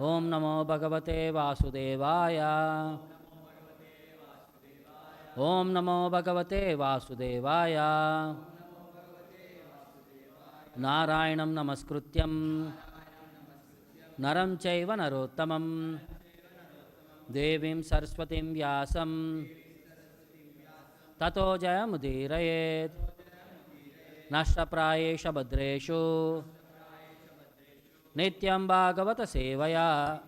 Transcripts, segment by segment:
Om Namo Bhagavate Vasudevaya. Om Namo Bhagavate Vasudevaya. Narayanam Namaskrutyam Naram Chaiva Narottamam Devim Saraswatim Vyasam Tato Jayamudirayet Nashtaprayesha Bhadreshu Nityam Bhagavata Sevaya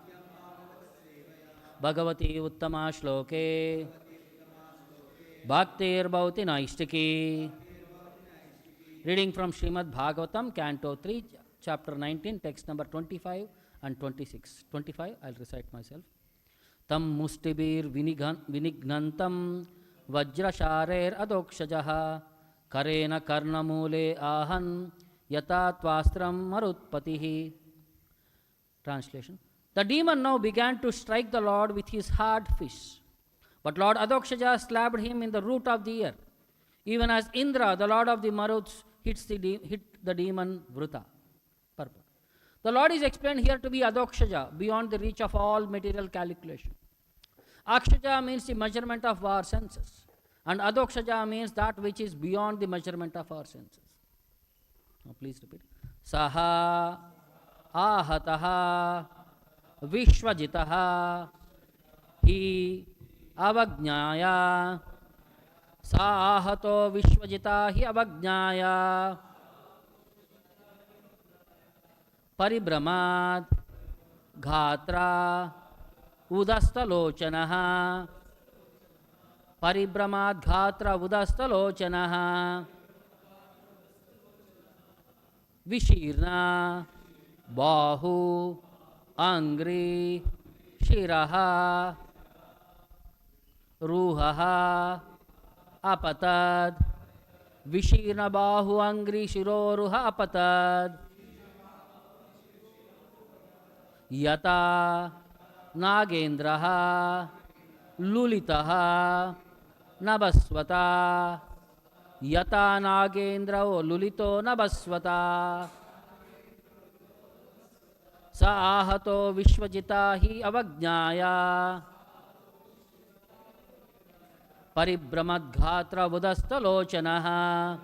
Bhagavati Uttama Shloke Bhaktir Bhauti Naistiki. Reading from Srimad Bhagavatam, Canto 3, Chapter 19, text number 25 and 26. 25, I'll recite myself. Tam mustibir vinignantam vajrasharer adhokṣaja karena karnamule ahan yata tvastram marutpatihi. Translation. The demon now began to strike the Lord with his hard fist. But Lord Adhokṣaja slapped him in the root of the ear, even as Indra, the lord of the Maruts, hit the demon Vṛtra. Purport. The Lord is explained here to be Adhokṣaja, beyond the reach of all material calculation. Akṣaja means the measurement of our senses, and Adhokṣaja means that which is beyond the measurement of our senses. Now please repeat. Saha ahataha vishvajitaha hi avajñāya. Sa ahato vishvajita hi avajñāya. Paribramad ghatra udastalochanaha. Paribramad ghatra udastalochanaha. Vishirna bahu angri shiraha ruhaha apatad. Vishirna bahu angri shiroruha apatad. Yata nagendraha lulitaha nabasvata. Yata nagendra lulito nabasvata. Sa ahato vishvajita hi avajñāya. Paribramad-ghatra vudastalochanaha.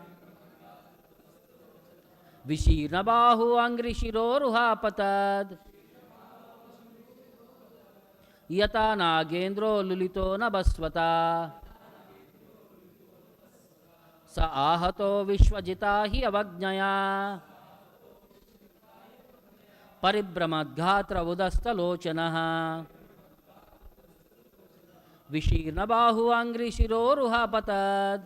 Vishirnabahu angri shiroruha patad. Yata nagendro lulito nabasvata. Sa ahato vishvajita hi avajñaya. Paribramad-ghatra vudastalochanaha. Vishirnabahu angri shiroruha patad.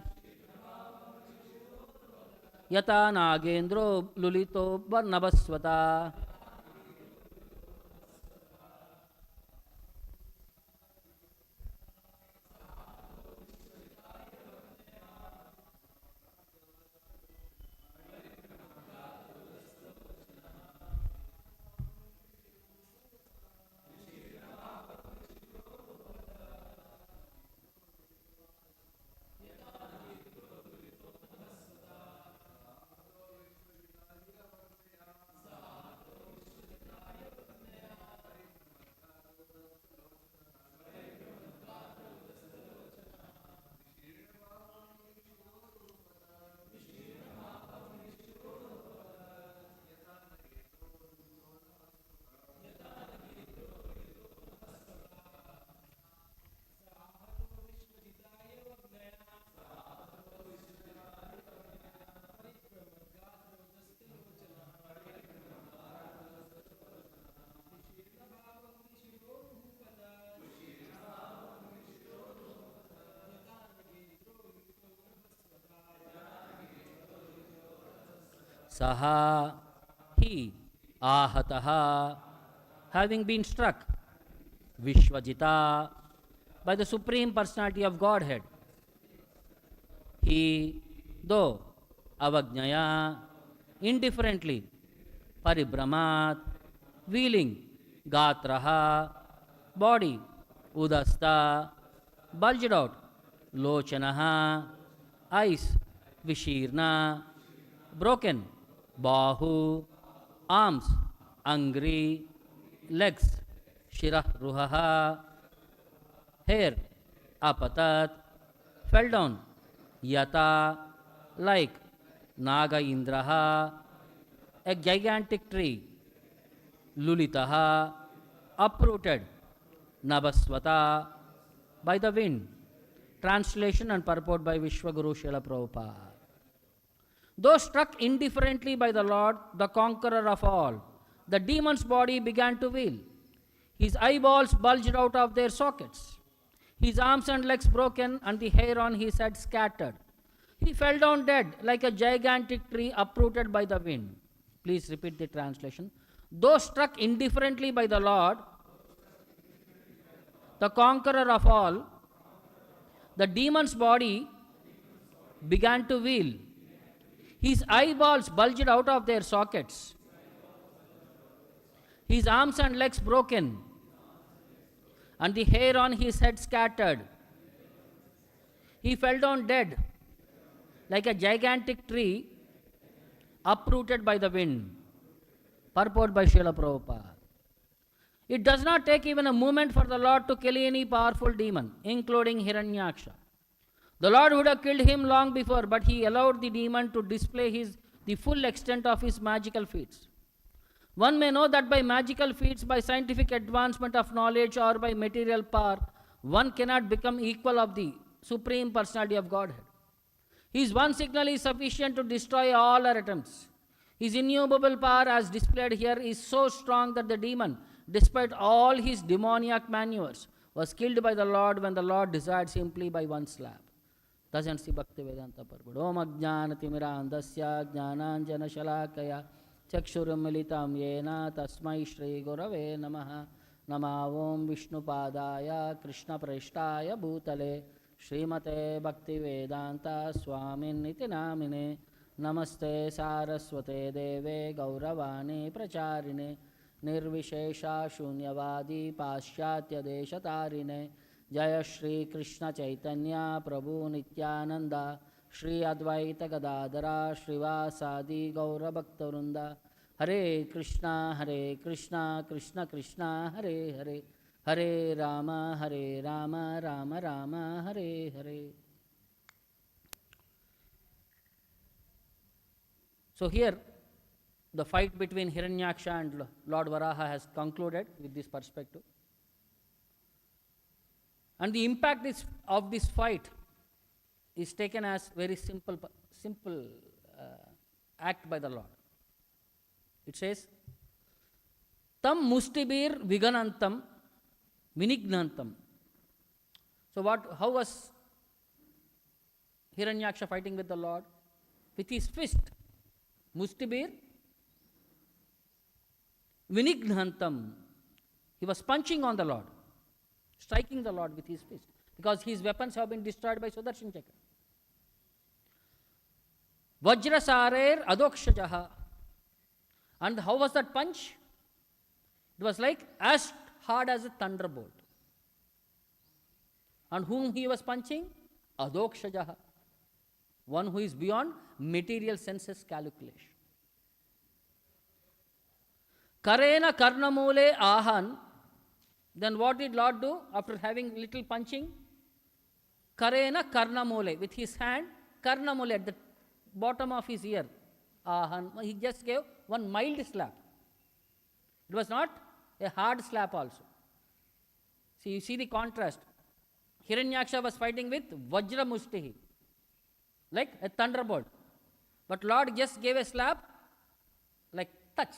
Yata nagendro lulito nabasvata. Saha, he, ahataha, having been struck, Vishvajita, by the Supreme Personality of Godhead. He, though, avajñaya, indifferently, paribhramat, wheeling, gatraha, body, udasta, bulged out, lochanaha, eyes, vishirna, broken, bahu, arms, angri, legs, Shirah Ruhaha, hair, Apatat, fell down, Yata, like Naga Indraha, a gigantic tree, Lulitaha, uprooted, Nabaswata, by the wind. Translation and purport by Vishwaguru Srila Prabhupada. Though struck indifferently by the Lord, the conqueror of all, the demon's body began to wheel. His eyeballs bulged out of their sockets. His arms and legs broken, and the hair on his head scattered. He fell down dead like a gigantic tree uprooted by the wind. Please repeat the translation. Though struck indifferently by the Lord, the conqueror of all, the demon's body began to wheel. His eyeballs bulged out of their sockets. His arms and legs broken, and the hair on his head scattered. He fell down dead like a gigantic tree uprooted by the wind. Purport by Srila Prabhupada. It does not take even a moment for the Lord to kill any powerful demon, including Hiranyaksha. The Lord would have killed him long before, but he allowed the demon to display the full extent of his magical feats. One may know that by magical feats, by scientific advancement of knowledge, or by material power, one cannot become equal of the Supreme Personality of Godhead. His one signal is sufficient to destroy all our attempts. His innumerable power, as displayed here, is so strong that the demon, despite all his demoniac maneuvers, was killed by the Lord when the Lord desired simply by one slap. Darshan Sri Bhakti Vedanta Purport. Om Ajnana Timirandasya Jnananjana Shalakaya Chakshuram Militam Yena Tasmai Shri Gurave Namaha. Nama Om Vishnu Padaya Krishna Preshtaya Bhutale Srimate Bhakti Vedanta Swamin Niti Namine Namaste Saraswate Deve Gauravani Pracharine Nirvishesha Shunyavadi Paschatya Deshatarine Jaya Shri Krishna Chaitanya Prabhu Nityananda Shri Advaita Gadadara Srivasadi Gaura Bhaktarunda Hare Krishna Krishna Krishna Hare Hare Hare Rama Rama Rama Hare Hare. So here the fight between Hiranyaksha and Lord Varaha has concluded with this perspective. And the impact of this fight is taken as very simple act by the Lord. It says, Tam mustibir viganantam vinignantam. So how was Hiranyaksha fighting with the Lord? With his fist. Mustibir vinignantam. He was punching on the Lord, striking the Lord with his fist, because his weapons have been destroyed by Sudarshan Chakra. Vṛtra Adhokṣaja. And how was that punch? It was like as hard as a thunderbolt. And whom he was punching? Adhokṣaja. One who is beyond material senses calculation. Karena karnamule ahan. Then what did Lord do after having little punching? Karena karnamule. With his hand, karnamule at the bottom of his ear. Ahan. He just gave one mild slap. It was not a hard slap also. See, you see the contrast. Hiranyaksha was fighting with Vajra Mustihi, like a thunderbolt. But Lord just gave a slap, like touch.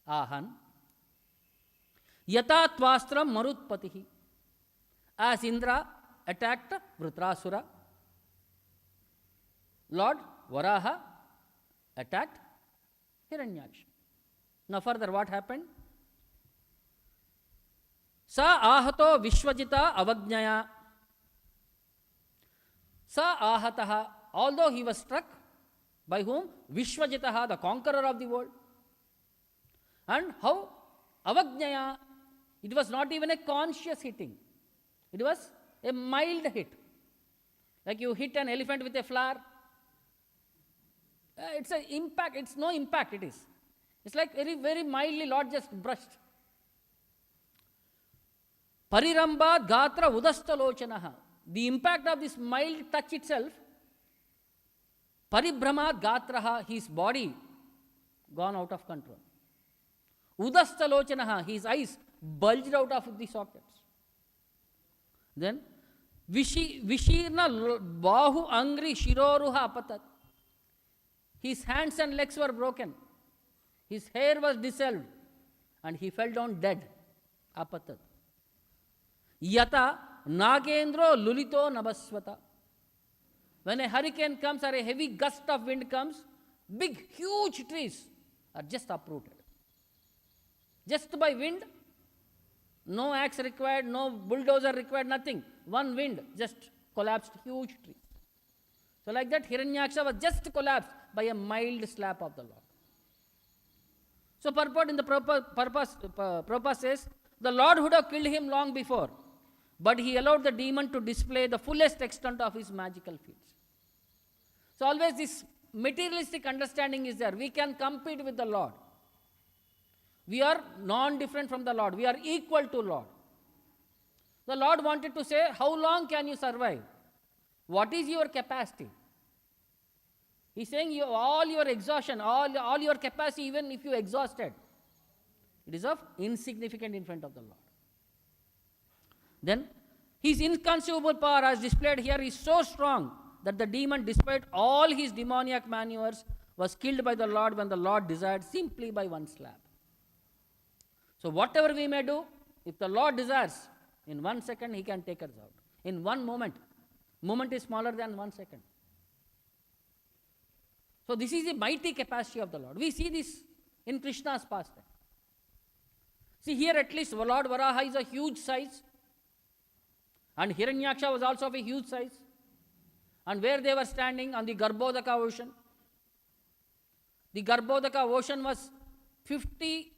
Ahan. Yata tvastram marutpatihi. As Indra attacked Vṛtrasura, Lord Varaha attacked Hiranyaksha. Now further what happened? Sa ahato vishvajita avajnaya. Sa ahataha. Although he was struck, by whom? Vishvajitaha, the conqueror of the world. And how? Avajnaya. It was not even a conscious hitting. It was a mild hit. Like you hit an elephant with a flower. It's an impact. It's no impact, it is. It's like very, very mildly Lord just brushed. Parirambad Gatra Udastalochanaha. The impact of this mild touch itself, Paribhramad Gatraha, his body gone out of control. Udastalochanaha, his eyes bulged out of the sockets. Then, Vishirna Bahu Angri Shiroruha Apatat. His hands and legs were broken. His hair was dissolved. And he fell down dead. Apatat. Yata Nagendro Lulito Nabaswata. When a hurricane comes or a heavy gust of wind comes, big, huge trees are just uprooted. Just by wind, no axe required, no bulldozer required, nothing. One wind just collapsed huge trees. So like that, Hiranyaksha was just collapsed by a mild slap of the Lord. So purport in the Prabhupada says, the Lord would have killed him long before, but he allowed the demon to display the fullest extent of his magical feats. So always this materialistic understanding is there. We can compete with the Lord. We are non-different from the Lord. We are equal to Lord. The Lord wanted to say, how long can you survive? What is your capacity? He's saying all your exhaustion, all your capacity, even if you exhausted, it is of insignificant in front of the Lord. Then, his inconceivable power as displayed here is so strong that the demon, despite all his demoniac maneuvers, was killed by the Lord when the Lord desired simply by one slap. So whatever we may do, if the Lord desires, in 1 second he can take us out. In 1 moment. Moment is smaller than 1 second. So this is the mighty capacity of the Lord. We see this in Krishna's pastime. See here at least Lord Varaha is a huge size. And Hiranyaksha was also of a huge size. And where they were standing on the Garbhodaka ocean. The Garbhodaka ocean was 50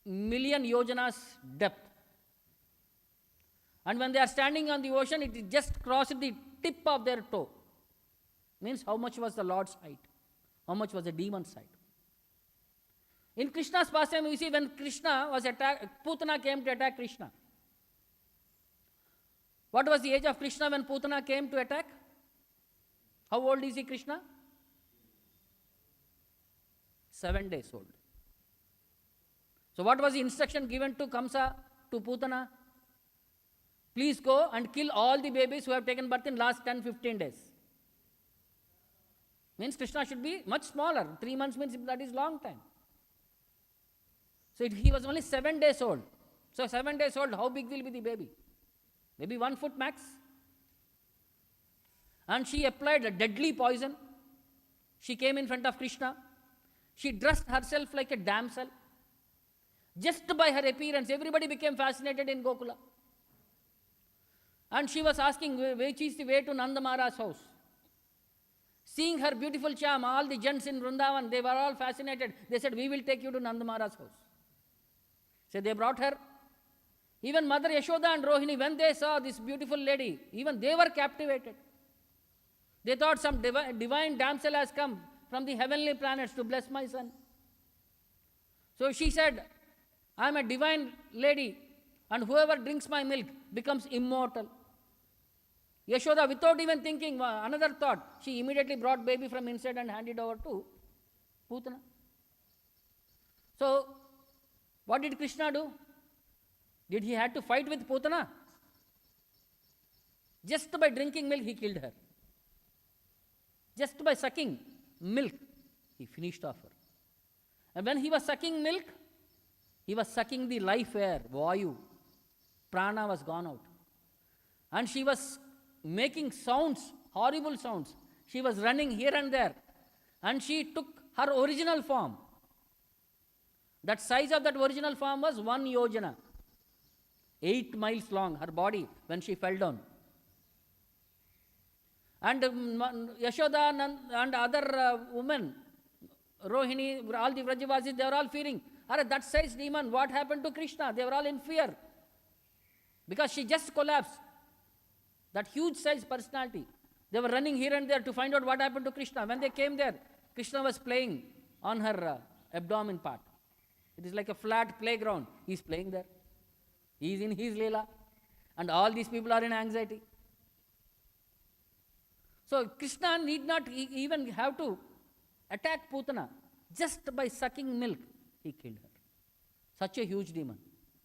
million yojanas depth. And when they are standing on the ocean, it just crossed the tip of their toe. Means how much was the Lord's height? How much was the demon's height? In Krishna's pastime, we see when Krishna was attacked, Putana came to attack Krishna. What was the age of Krishna when Putana came to attack? How old is he, Krishna? 7 days old. So what was the instruction given to Kamsa, to Putana? Please go and kill all the babies who have taken birth in last 10-15 days. Means Krishna should be much smaller. 3 months means that is long time. So he was only 7 days old. So 7 days old, how big will be the baby? Maybe 1 foot max. And she applied a deadly poison. She came in front of Krishna. She dressed herself like a damsel. Just by her appearance, everybody became fascinated in Gokula. And she was asking which is the way to Nanda Maharaj's house. Seeing her beautiful charm, all the gents in Vrindavan, they were all fascinated. They said, we will take you to Nanda Maharaj's house. So they brought her. Even Mother Yashoda and Rohini, when they saw this beautiful lady, even they were captivated. They thought some divine damsel has come from the heavenly planets to bless my son. So she said, I am a divine lady, and whoever drinks my milk becomes immortal. Yashoda, without even thinking another thought, she immediately brought baby from inside and handed over to Putana. So, what did Krishna do? Did he have to fight with Putana? Just by drinking milk, he killed her. Just by sucking milk, he finished off her. And when he was sucking milk, he was sucking the life air, Vayu. Prana was gone out. And she was making sounds, horrible sounds. She was running here and there. And she took her original form. That size of that original form was 1 yojana. 8 miles long, her body, when she fell down. And Yashoda and other women, Rohini, all the Vrajavasis, they were all fearing, that size demon, what happened to Krishna? They were all in fear. Because she just collapsed. That huge size personality. They were running here and there to find out what happened to Krishna. When they came there, Krishna was playing on her abdomen part. It is like a flat playground. He is playing there. He is in his Leela. And all these people are in anxiety. So Krishna need not even have to attack Putana. Just by sucking milk, he killed her. Such a huge demon.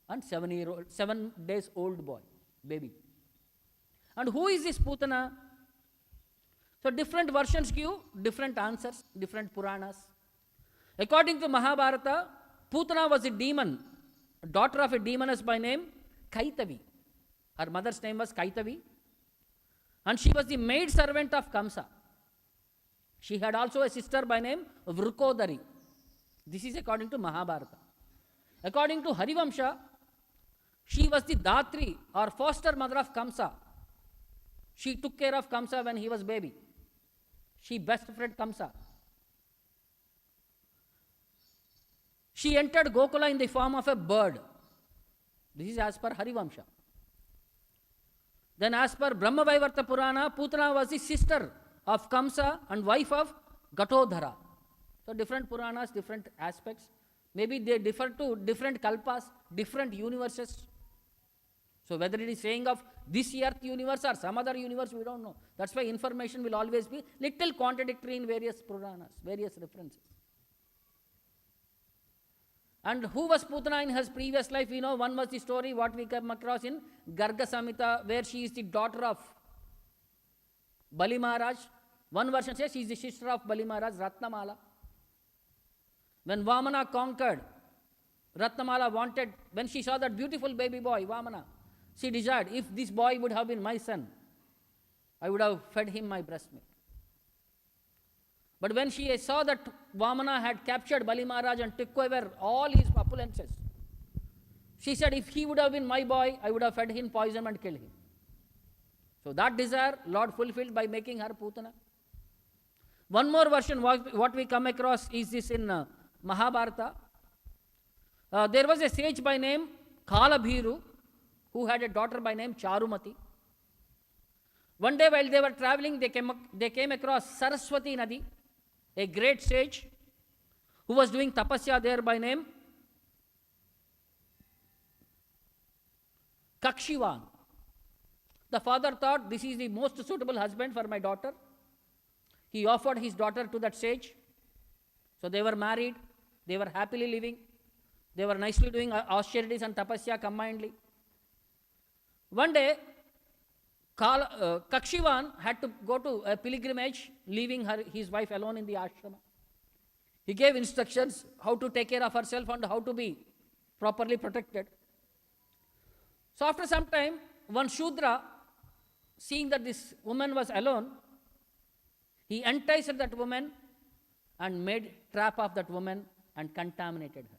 And 7 days old boy, baby. And who is this Putana? So different versions give different answers, different Puranas. According to Mahabharata, Putana was a demon, daughter of a demoness by name Kaitavi. Her mother's name was Kaitavi. And she was the maid servant of Kamsa. She had also a sister by name Vṛkodari. This is according to Mahabharata. According to Harivamsha, she was the Datri or foster mother of Kamsa. She took care of Kamsa when he was baby. She breastfed Kamsa. She entered Gokula in the form of a bird. This is as per Harivamsha. Then as per Brahmavaivarta Purana, Putana was the sister of Kamsa and wife of Ghatodhara. So different Puranas, different aspects. Maybe they differ to different kalpas, different universes. So whether it is saying of this earth universe or some other universe, we don't know. That's why information will always be little contradictory in various Puranas, various references. And who was Putana in his previous life? We know one was the story what we come across in Garga Samhita, where she is the daughter of Bali Maharaj. One version says she is the sister of Bali Maharaj, Ratnamala. When Vamana conquered, Ratnamala wanted, when she saw that beautiful baby boy, Vamana, she desired, if this boy would have been my son, I would have fed him my breast milk. But when she saw that Vamana had captured Bali Maharaj and took over all his opulences, she said, if he would have been my boy, I would have fed him poison and killed him. So that desire, Lord fulfilled by making her Putana. One more version, what we come across is this in Mahabharata. There was a sage by name Kalabhiru, who had a daughter by name Charumati. One day while they were traveling, they came across Saraswati Nadi, a great sage who was doing tapasya there by name Kakshivan. The father thought, this is the most suitable husband for my daughter. He offered his daughter to that sage. So they were married, they were happily living, they were nicely doing austerities and tapasya combinedly. One day, Kakshivan had to go to a pilgrimage, leaving his wife alone in the ashrama. He gave instructions how to take care of herself and how to be properly protected. So after some time, one Shudra, seeing that this woman was alone, he enticed that woman and made trap of that woman and contaminated her.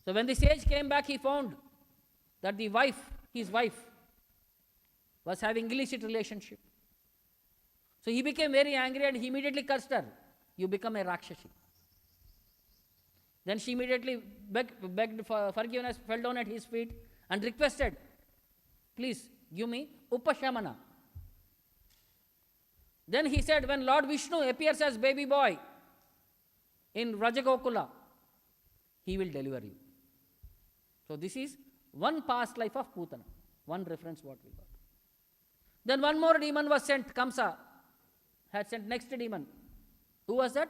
So when the sage came back, he found that his wife, was having illicit relationship. So he became very angry and he immediately cursed her. You become a Rakshasi. Then she immediately begged for forgiveness, fell down at his feet and requested, please give me Upashamana. Then he said, when Lord Vishnu appears as baby boy in Rajagokula, he will deliver you. So this is one past life of Putana. One reference what we got. Then one more demon was sent. Kamsa had sent next demon. Who was that?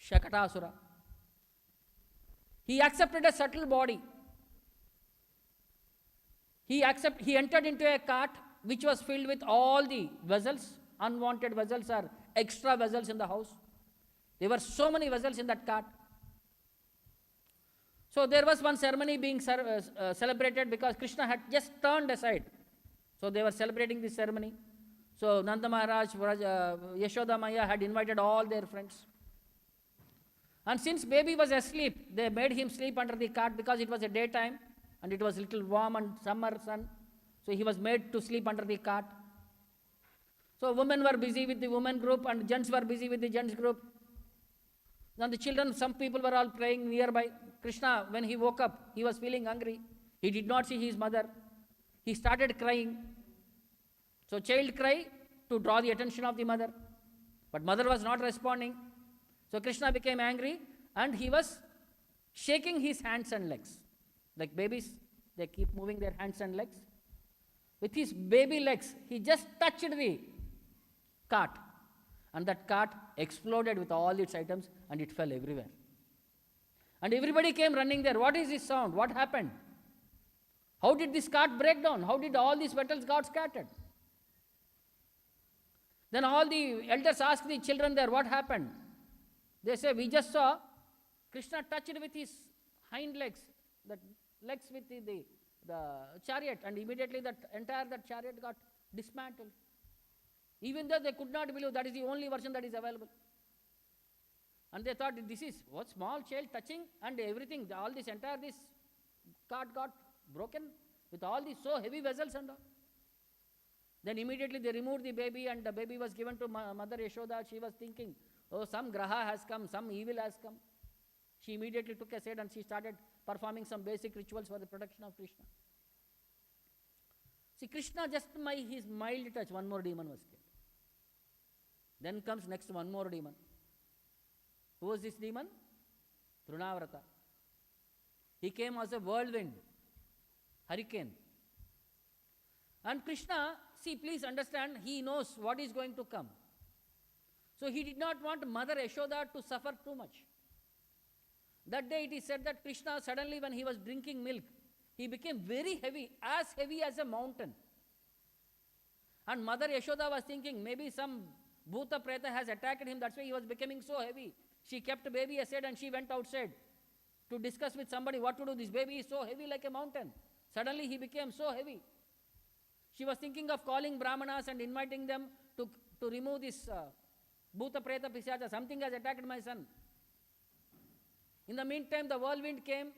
Shakatasura. He accepted a subtle body. He entered into a cart which was filled with all the vessels, unwanted vessels or extra vessels in the house. There were so many vessels in that cart. So there was one ceremony being celebrated because Krishna had just turned aside. So they were celebrating this ceremony. So Nanda Maharaj, Yashoda Maya had invited all their friends. And since baby was asleep, they made him sleep under the cart because it was a daytime and it was a little warm and summer sun. So he was made to sleep under the cart. So women were busy with the women group and gents were busy with the gents group. Then the children, some people were all praying nearby. Krishna, when he woke up, he was feeling hungry. He did not see his mother. He started crying. So child cried to draw the attention of the mother. But mother was not responding. So Krishna became angry and he was shaking his hands and legs. Like babies they keep moving their hands and legs. With his baby legs, he just touched the cart. And that cart exploded with all its items and it fell everywhere. And everybody came running there. What is this sound? What happened? How did this cart break down? How did all these metals got scattered? Then all the elders asked the children there, what happened? They say, we just saw Krishna touched with his hind legs, the legs with the chariot, and immediately that chariot got dismantled. Even though they could not believe that is the only version that is available. And they thought, this is what small child touching and everything, all this cart got broken with all these so heavy vessels and all. Then immediately they removed the baby and the baby was given to Mother Yashoda. She was thinking, oh, some graha has come, some evil has come. She immediately took a seat and she started performing some basic rituals for the protection of Krishna. See, Krishna just by his mild touch, one more demon was killed. Then comes next one more demon. Who was this demon? Vṛtra. He came as a whirlwind, hurricane. And Krishna, see, please understand, he knows what is going to come. So he did not want Mother Yashoda to suffer too much. That day it is said that Krishna suddenly when he was drinking milk, he became very heavy as a mountain. And Mother Yashoda was thinking maybe some Bhuta Preta has attacked him, that's why he was becoming so heavy. She kept baby aside and she went outside to discuss with somebody what to do. This baby is so heavy like a mountain. Suddenly he became so heavy. She was thinking of calling Brahmanas and inviting them to remove this Bhuta Preta Pisacha. Something has attacked my son. In the meantime, the whirlwind came.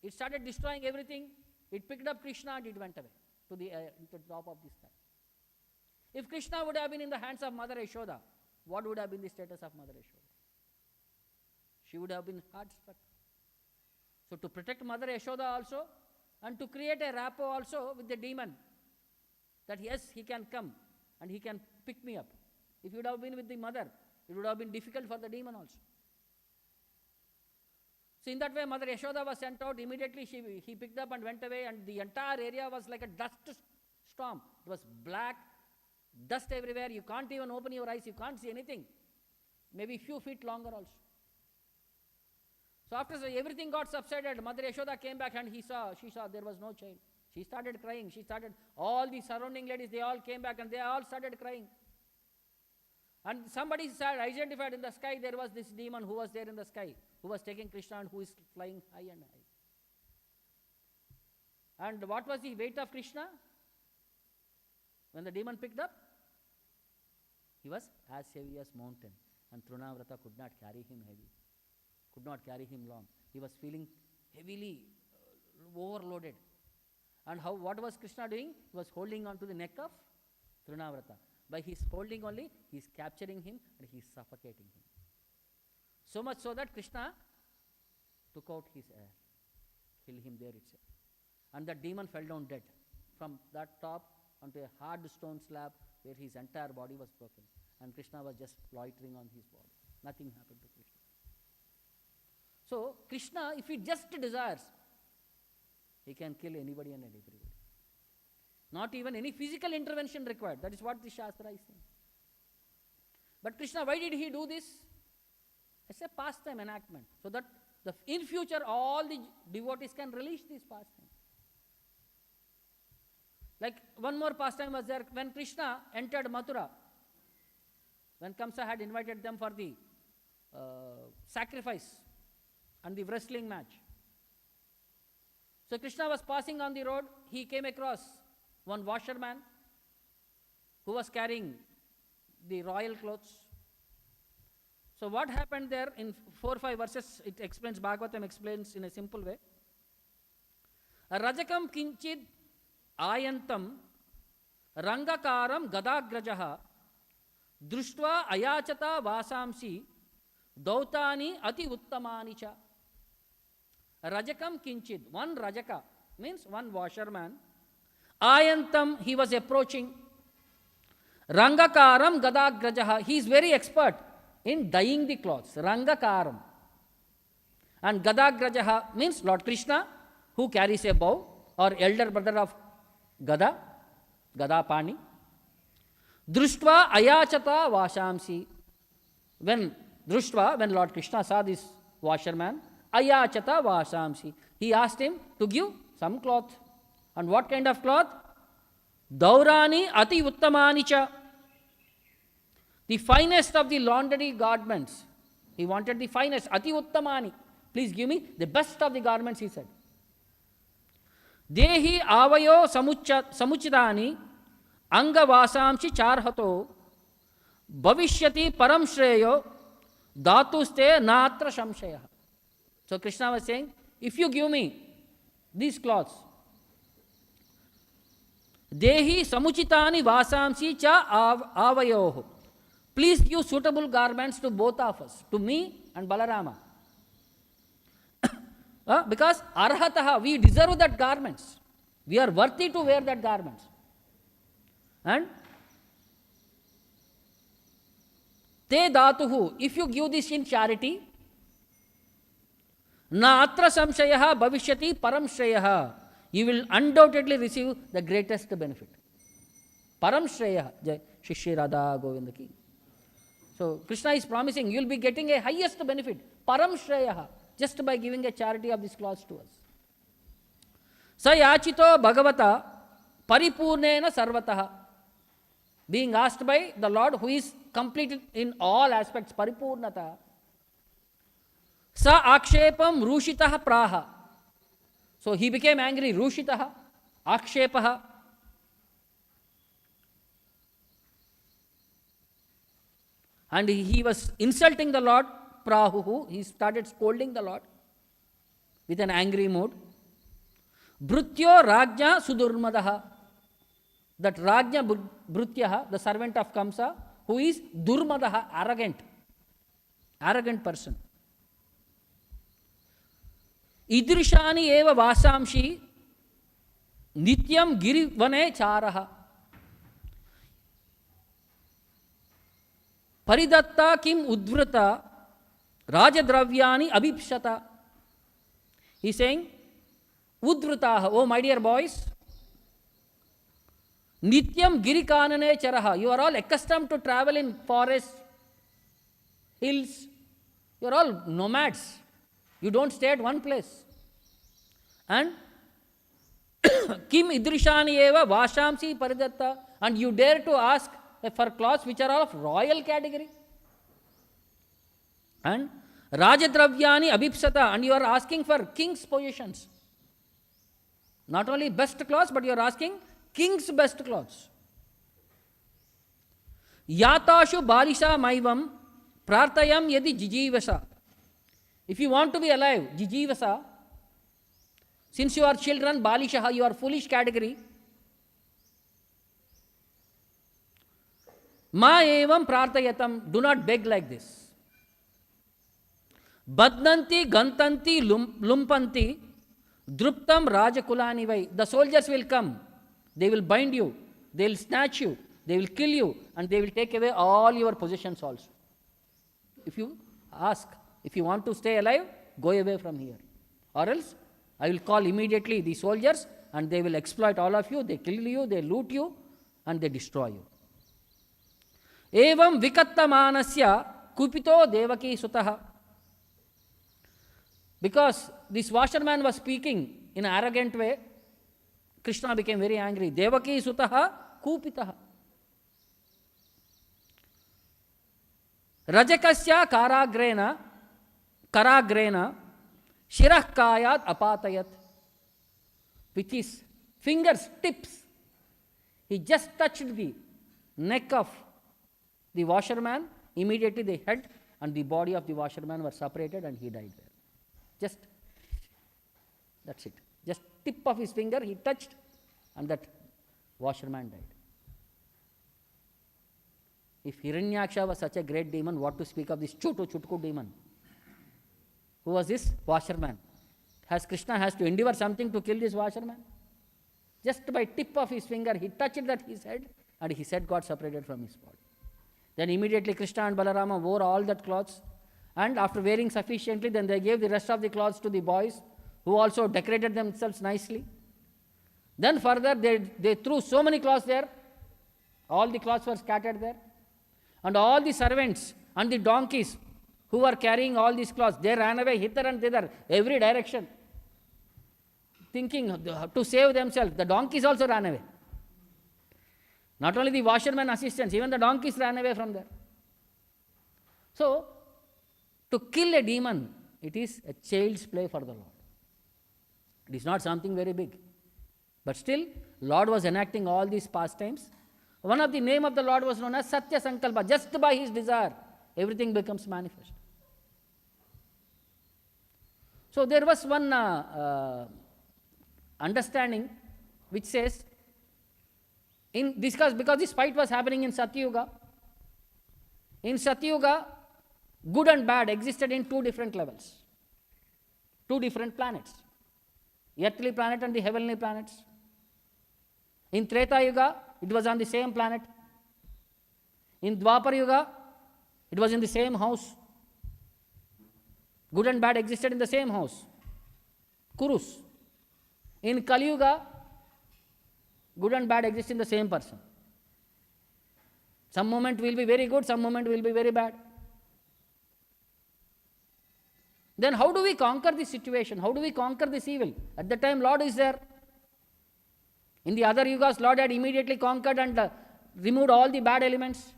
It started destroying everything. It picked up Krishna and it went away to the top of the sky. If Krishna would have been in the hands of Mother Yashoda, what would have been the status of Mother Yashoda? She would have been hard struck. So to protect Mother Yashoda also, and to create a rapport also with the demon, that yes, he can come and he can pick me up. If he would have been with the mother, it would have been difficult for the demon also. So in that way, Mother Yashoda was sent out. Immediately he picked up and went away, and the entire area was like a dust storm. It was black, dust everywhere. You can't even open your eyes. You can't see anything. Maybe few feet longer also. So after everything got subsided, Mother Yashoda came back and she saw there was no child. She started crying. All the surrounding ladies, they all came back and they all started crying. And somebody identified in the sky, there was this demon who was there in the sky, who was taking Krishna and who is flying high and high. And what was the weight of Krishna? When the demon picked up, he was as heavy as mountain. And Vṛtra could not carry him heavy, could not carry him long. He was feeling heavily overloaded. And what was Krishna doing? He was holding on to the neck of Vṛtra. By his holding only, he is capturing him and he is suffocating him. So much so that Krishna took out his air, killed him there itself. And the demon fell down dead from that top onto a hard stone slab where his entire body was broken. And Krishna was just loitering on his body. Nothing happened to Krishna. So Krishna, if he just desires, he can kill anybody and everybody. Not even any physical intervention required. That is what the Shastra is saying. But Krishna, why did he do this? It's a pastime enactment. So that in future all the devotees can relish this pastime. Like one more pastime was there when Krishna entered Mathura. When Kamsa had invited them for the sacrifice and the wrestling match. So Krishna was passing on the road. He came across one washerman who was carrying the royal clothes. So what happened there in 4 or 5 verses, it explains, Bhagavatam explains in a simple way. Rajakam kinchid ayantam rangakaram gadagrajaha društva ayachata vasamsi dautani ati uttamani cha. Rajakam kinchid, one rajaka means one washerman. Ayantam, he was approaching. Rangakaram gadagrajaha, he is very expert in dyeing the clothes. Rangakaram. And gadagrajaha means Lord Krishna, who carries a bow or elder brother of Gada, Gadapani. Društva ayachata vashamsi. When Lord Krishna saw this washerman, ayachata vashamsi, he asked him to give some cloth. And what kind of cloth? Daurani ati uttamani cha. The finest of the laundry garments. He wanted the finest. Ati uttamani. Please give me the best of the garments, he said. Dehi avayo samuchidani angavasamshi charhato bhavishyati param shreyo dhatuste natra shamshaya. So Krishna was saying, if you give me these cloths, dehi samuchitani vasamshi cha avayoho. Please give suitable garments to both of us, to me and Balarama. Because arhataha, we deserve that garments. We are worthy to wear that garments. And te dhatuhu, if you give this in charity, na atra samshayaha bhavishyati param shreyaha, you will undoubtedly receive the greatest benefit. Param shreyaha, Jai Shishri Radha Govinda ki. So Krishna is promising you will be getting a highest benefit, param shreyaha, just by giving a charity of these cloths to us. Sa yachito bhagavata paripurnena sarvataha. Being asked by the Lord who is complete in all aspects, paripurnata. Sa akshepam rushitaha praha. So he became angry, rushitaha, akshepaha. And he was insulting the Lord, prahuhu. He started scolding the Lord with an angry mood. Bhrutyo rajya sudurmadaha. That rajya bhrutyaha, the servant of Kamsa, who is durmadaha, arrogant person. Idrishani eva vasamshi nityam girivane charaha. Paridatta kim udvrata rajadravyani abhipshata. He is saying, udvrataha, oh my dear boys, nityam girikanane charaha. You are all accustomed to travel in forests, hills. You are all nomads. You don't stay at one place. And kim idrishani eva vashamsi paridatta. And you dare to ask for clothes which are all of royal category. And rajadravyani abhipsata. And you are asking for king's positions. Not only best clothes, but you are asking king's best clothes. Yatashu balisha maivam prartayam yadi jijivasa. If you want to be alive, jijivasa, since you are children, balishaha, you are foolish category. Ma evam prartayatam, do not beg like this. Badnanti gantanti lumpanti druptam rajakulani vai. The soldiers will come. They will bind you, they will snatch you, they will kill you, and they will take away all your possessions also. If you ask, if you want to stay alive, go away from here. Or else, I will call immediately the soldiers and they will exploit all of you, they kill you, they loot you, and they destroy you. Evam vikattamanasya kupito devaki sutaha. Because this washerman was speaking in an arrogant way, Krishna became very angry. Devaki sutaha kupitaha. Rajakasya karagrena shirah kayat apatayat. With his fingers, tips, he just touched the neck of the washerman. Immediately the head and the body of the washerman were separated and he died there. Just, that's it. Just tip of his finger he touched and that washerman died. If Hiranyaksha was such a great demon, what to speak of this Chutku demon? Who was this washerman? Krishna has to endure something to kill this washerman? Just by tip of his finger, he touched that his head and his head got separated from his body. Then immediately Krishna and Balarama wore all that clothes, and after wearing sufficiently, then they gave the rest of the clothes to the boys, who also decorated themselves nicely. Then further they threw so many cloths there. All the cloths were scattered there. And all the servants and the donkeys who were carrying all these cloths, they ran away hither and thither, every direction, thinking to save themselves. The donkeys also ran away. Not only the washermen assistants, even the donkeys ran away from there. So, to kill a demon, it is a child's play for the Lord. It is not something very big. But still, Lord was enacting all these pastimes. One of the name of the Lord was known as Satya Sankalpa. Just by his desire, everything becomes manifest. So there was one understanding which says, because this fight was happening in Satyuga. In Satyuga, good and bad existed in two different levels, two different planets, earthly planet and the heavenly planets. In Treta Yuga, it was on the same planet. In Dwapar Yuga, it was in the same house. Good and bad existed in the same house, Kurus. In Kali Yuga, good and bad exist in the same person. Some moment will be very good, some moment will be very bad. Then how do we conquer this situation? How do we conquer this evil? At the time, Lord is there. In the other yugas, Lord had immediately conquered and removed all the bad elements.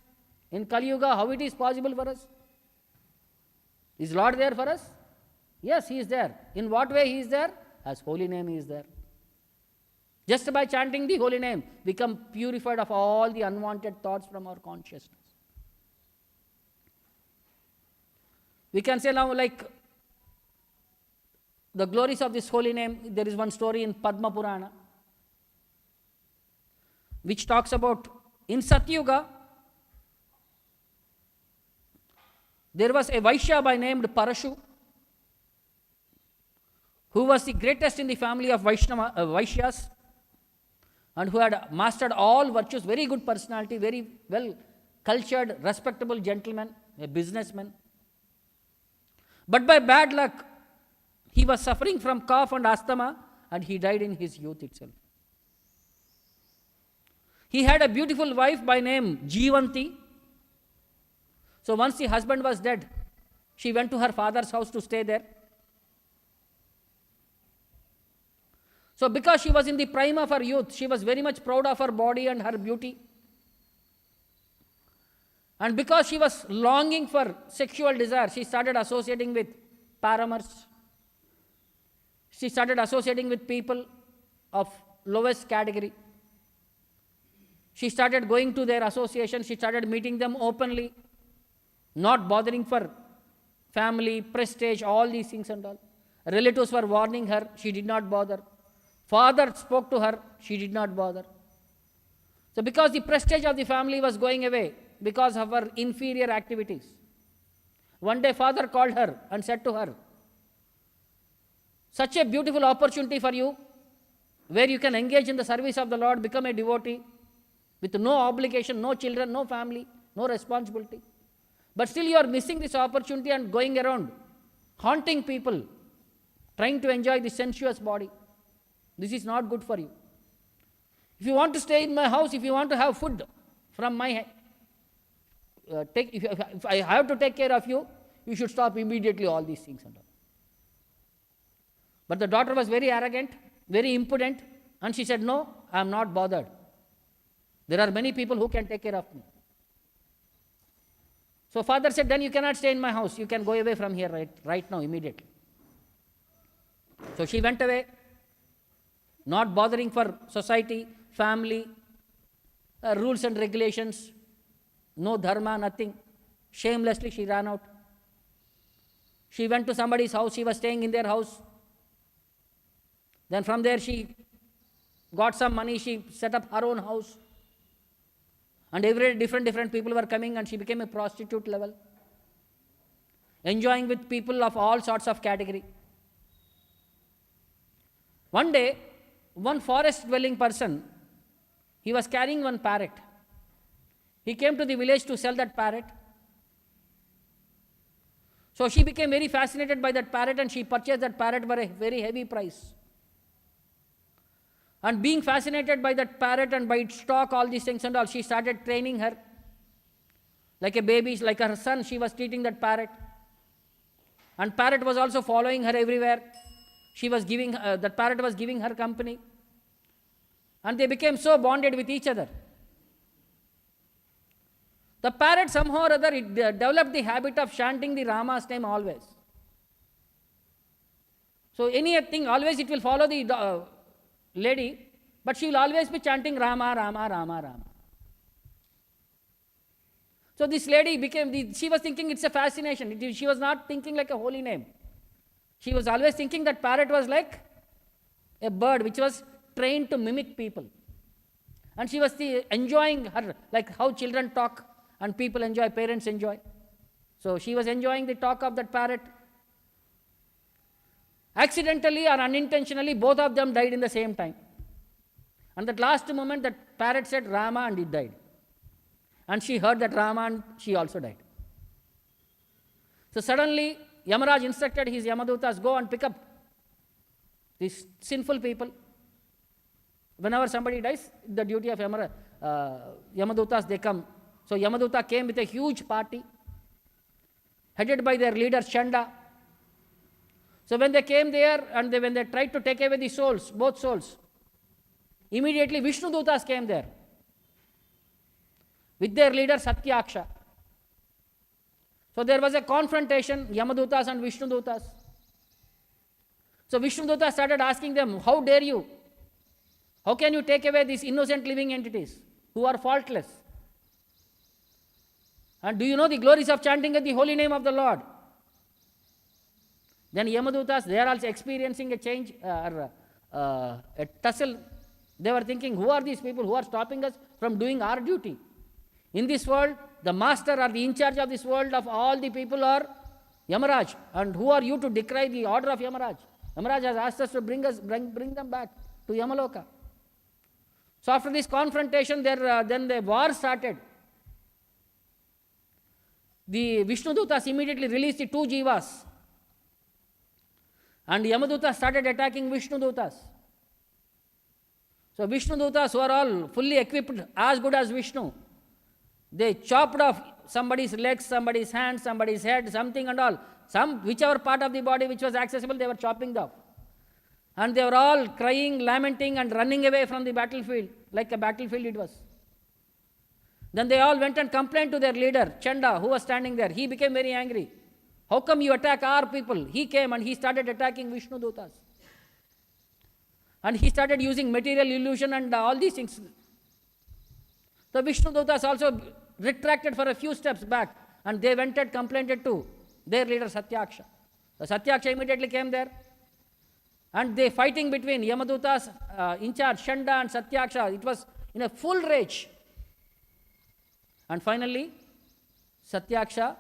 In Kali Yuga, how it is possible for us? Is Lord there for us? Yes, He is there. In what way He is there? As holy name He is there. Just by chanting the holy name, become purified of all the unwanted thoughts from our consciousness. We can say now, like the glories of this holy name, there is one story in Padma Purana which talks about in Satyuga, there was a Vaishya by named Parashu, who was the greatest in the family of Vaishyas, and who had mastered all virtues, very good personality, very well cultured, respectable gentleman, a businessman. But by bad luck, he was suffering from cough and asthma, and he died in his youth itself. He had a beautiful wife by name Jivanti. So once the husband was dead, she went to her father's house to stay there. So because she was in the prime of her youth, she was very much proud of her body and her beauty. And because she was longing for sexual desire, she started associating with paramours. She started associating with people of lowest category. She started going to their association. She started meeting them openly, not bothering for family, prestige, all these things and all. Relatives were warning her. She did not bother. Father spoke to her. She did not bother. So because the prestige of the family was going away because of her inferior activities, one day father called her and said to her, such a beautiful opportunity for you, where you can engage in the service of the Lord, become a devotee, with no obligation, no children, no family, no responsibility. But still you are missing this opportunity and going around, haunting people, trying to enjoy the sensuous body. This is not good for you. If you want to stay in my house, if you want to have food from my if I have to take care of you, you should stop immediately all these things and all. But the daughter was very arrogant, very impudent, and she said, no, I am not bothered. There are many people who can take care of me. So father said, then you cannot stay in my house. You can go away from here right now, immediately. So she went away, not bothering for society, family, rules and regulations, no dharma, nothing. Shamelessly she ran out. She went to somebody's house. She was staying in their house. Then from there she got some money. She set up her own house. And every different people were coming, and she became a prostitute level, enjoying with people of all sorts of category. One day, one forest-dwelling person, he was carrying one parrot. He came to the village to sell that parrot. So she became very fascinated by that parrot, and she purchased that parrot for a very heavy price. And being fascinated by that parrot and by its talk, all these things and all, she started training her. Like a baby, like her son, she was treating that parrot. And parrot was also following her everywhere. She was giving, that parrot was giving her company. And they became so bonded with each other. The parrot somehow or other, it developed the habit of chanting the Rama's name always. So anything, always it will follow the lady, but she will always be chanting Rama, Rama, Rama, Rama. So this lady became, she was thinking it's a fascination. She was not thinking like a holy name. She was always thinking that parrot was like a bird which was trained to mimic people. And she was enjoying her, like how children talk and people enjoy, parents enjoy. So she was enjoying the talk of that parrot. Accidentally or unintentionally, both of them died in the same time. And that last moment, that parrot said Rama and it died. And she heard that Rama and she also died. So suddenly, Yamaraj instructed his Yamadutas, go and pick up these sinful people. Whenever somebody dies, the duty of Yamadutas, they come. So Yamaduta came with a huge party, headed by their leader Chanda. So when they came there and when they tried to take away the souls, both souls, immediately Vishnu Dutas came there with their leader Satyaksha. So there was a confrontation, Yamadutas and Vishnu Dutas. So Vishnu Dutas started asking them, how dare you? How can you take away these innocent living entities who are faultless? And do you know the glories of chanting the holy name of the Lord? Then Yamadutas, they are also experiencing a change, a tussle. They were thinking, who are these people who are stopping us from doing our duty? In this world, the master or the in charge of this world of all the people are Yamaraj. And who are you to decry the order of Yamaraj? Yamaraj has asked us to bring them back to Yamaloka. So after this confrontation, then the war started. The Vishnu Dutas immediately released the two jivas. And Yamadutas started attacking Vishnu Dutas. So Vishnu Dutas, who are all fully equipped, as good as Vishnu, they chopped off somebody's legs, somebody's hands, somebody's head, something and all. Whichever part of the body which was accessible, they were chopping off. And they were all crying, lamenting and running away from the battlefield, like a battlefield it was. Then they all went and complained to their leader, Chanda, who was standing there. He became very angry. How come you attack our people? He came and he started attacking Vishnu Dutas. And he started using material illusion and all these things. So Vishnu Dutas also retracted for a few steps back and they went and complained to their leader Satyaksha. So Satyaksha immediately came there and they fighting between Yamadutas in charge, Chanda and Satyaksha. It was in a full rage. And finally, Satyaksha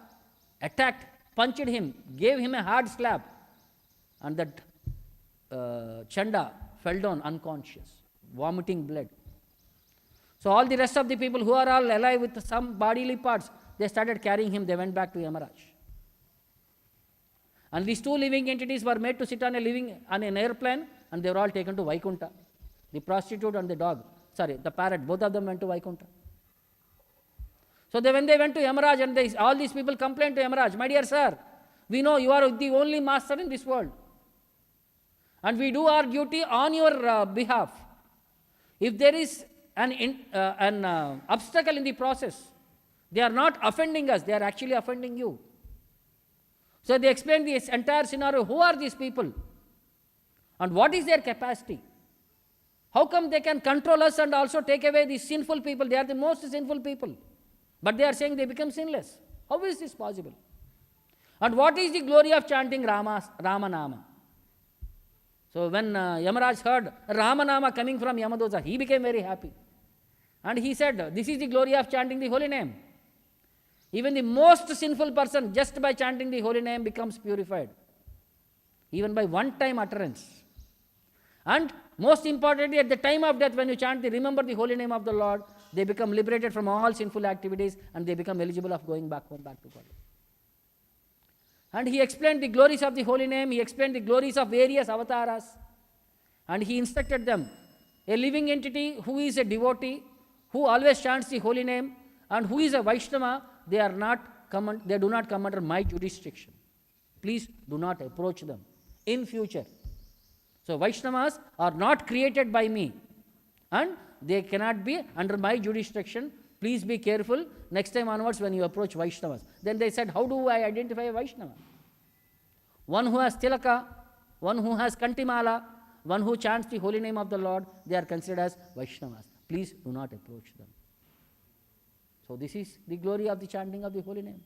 attacked, punched him, gave him a hard slap, and that Chanda fell down unconscious, vomiting blood. So all the rest of the people who are all alive with some bodily parts, they started carrying him, they went back to Yamaraj. And these two living entities were made to sit on an airplane, and they were all taken to Vaikuntha. The prostitute and the parrot, both of them went to Vaikuntha. So when they went to Yamaraj and all these people complained to Yamaraj, my dear sir, we know you are the only master in this world. And we do our duty on your behalf. If there is an obstacle in the process, they are not offending us, they are actually offending you. So they explained this entire scenario. Who are these people? And what is their capacity? How come they can control us and also take away the sinful people? They are the most sinful people. But they are saying they become sinless. How is this possible? And what is the glory of chanting Ramanama? So when Yamaraj heard Ramanama coming from Yamaduta, he became very happy. And he said, this is the glory of chanting the holy name. Even the most sinful person, just by chanting the holy name, becomes purified. Even by one-time utterance. And most importantly, at the time of death, when you chant, remember the holy name of the Lord, they become liberated from all sinful activities and they become eligible of going back home, back to God. And he explained the glories of the holy name, he explained the glories of various avatars, and he instructed them a living entity who is a devotee, who always chants the holy name, and who is a Vaishnava, they do not come under my jurisdiction. Please do not approach them in future. So Vaishnavas are not created by me, and they cannot be under my jurisdiction. Please be careful next time onwards when you approach Vaishnavas. Then they said, how do I identify a Vaishnava? One who has tilaka, one who has kantimala, one who chants the holy name of the Lord, they are considered as Vaishnavas. Please do not approach them. So this is the glory of the chanting of the holy name.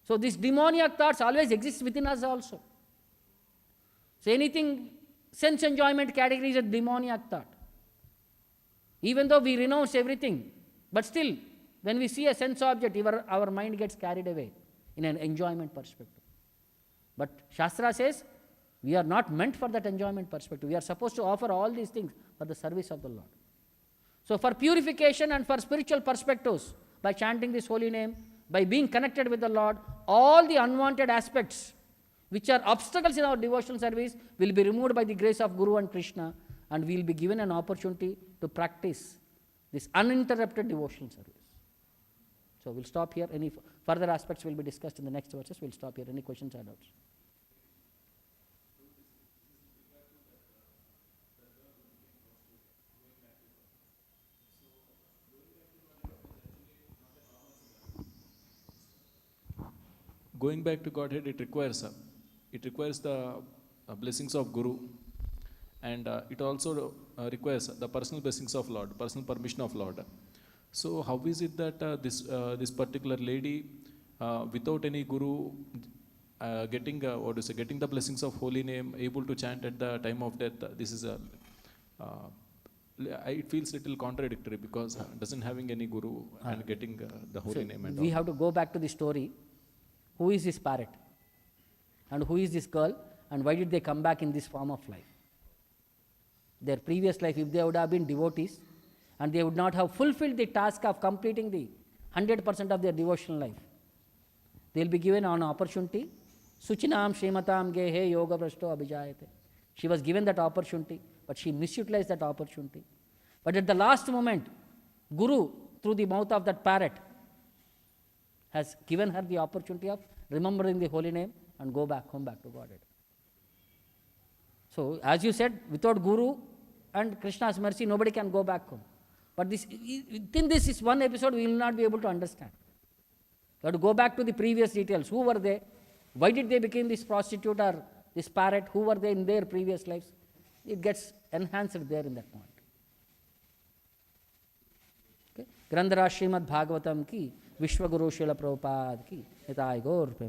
So these demoniac thoughts always exist within us also. So anything sense enjoyment category is a demoniac thought. Even though we renounce everything, but still, when we see a sense object, our mind gets carried away in an enjoyment perspective. But Shastra says, we are not meant for that enjoyment perspective. We are supposed to offer all these things for the service of the Lord. So for purification and for spiritual perspectives, by chanting this holy name, by being connected with the Lord, all the unwanted aspects which are obstacles in our devotional service will be removed by the grace of Guru and Krishna, and we will be given an opportunity to practice this uninterrupted devotional service. So we'll stop here. Any further aspects will be discussed in the next verses. We'll stop here. Any questions or doubts? Going back to Godhead, it requires the blessings of Guru, and it also requires the personal blessings of Lord, personal permission of Lord. So how is it that this particular lady, without any Guru, getting the blessings of holy name, able to chant at the time of death? This is it feels little contradictory, because doesn't having any Guru and getting the holy name. And we have to go back to the story. Who is this parrot? And who is this girl? And why did they come back in this form of life? Their previous life, if they would have been devotees, and they would not have fulfilled the task of completing the 100% of their devotional life, they will be given an opportunity. Suchinam Srimatam Gehe Yoga Prashto Abhijayate. She was given that opportunity, but she misutilized that opportunity. But at the last moment, Guru, through the mouth of that parrot, has given her the opportunity of remembering the holy name and go back home, back to Godhead. So, as you said, without Guru and Krishna's mercy, nobody can go back home. But within this is one episode, we will not be able to understand. You have to go back to the previous details. Who were they? Why did they become this prostitute or this parrot? Who were they in their previous lives? It gets enhanced there in that point. Okay? Grandhara Srimad Bhagavatam ki Vishwaguru Srila Prabhupada ki Nitai Gaur